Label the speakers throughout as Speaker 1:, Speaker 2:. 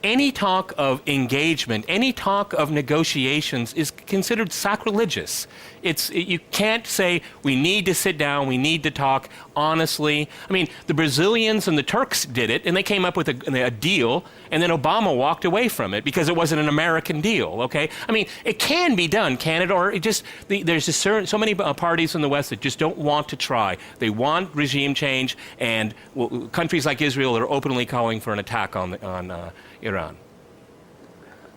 Speaker 1: Any talk of engagement, any talk of negotiations is considered sacrilegious. You can't say we need to sit down, we need to talk honestly. I mean, the Brazilians and the Turks did it, and they came up with a deal, and then Obama walked away from it because it wasn't an American deal, okay? I mean, it can be done, can it? Or there's just so many parties in the West that just don't want to try. They want regime change, and countries like Israel are openly calling for an attack on Iran.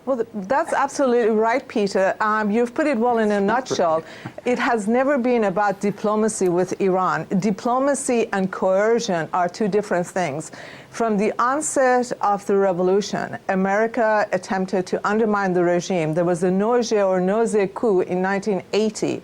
Speaker 2: Well, that's absolutely right, Peter. You've put it well in a nutshell. It has never been about diplomacy with Iran. Diplomacy and coercion are two different things. From the onset of the revolution, America attempted to undermine the regime. There was a nausea coup in 1980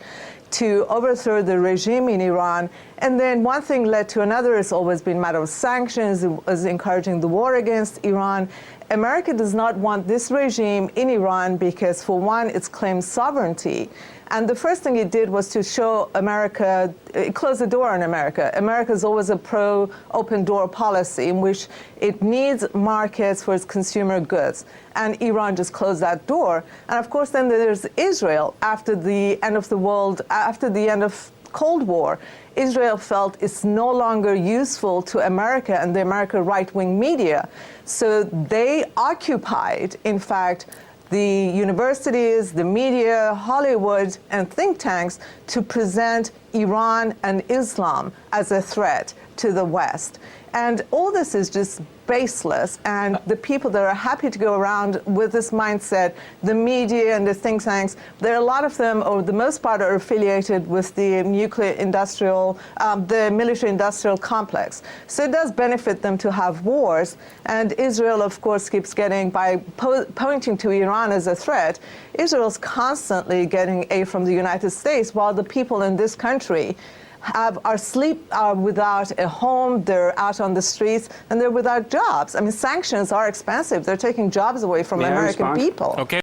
Speaker 2: to overthrow the regime in Iran. And then one thing led to another. It's always been a matter of sanctions. It was encouraging the war against Iran. America does not want this regime in Iran because, for one, it claims sovereignty. And the first thing it did was to show America, it closed the door on America. America is always a pro-open door policy in which it needs markets for its consumer goods. And Iran just closed that door. And of course, then there's Israel. After the end of the world, after the end of Cold War, Israel felt it's no longer useful to America and the American right-wing media. So they occupied, in fact, the universities, the media, Hollywood, and think tanks to present Iran and Islam as a threat to the West. And all this is just baseless, and the people that are happy to go around with this mindset, the media and the think tanks, there are a lot of them, or the most part, are affiliated with the the military-industrial complex. So it does benefit them to have wars, and Israel, of course, keeps getting, by pointing to Iran as a threat, Israel's constantly getting aid from the United States, while the people in this country are without a home, they're out on the streets, and they're without jobs. I mean, sanctions are expensive. They're taking jobs away from American people.
Speaker 1: Okay.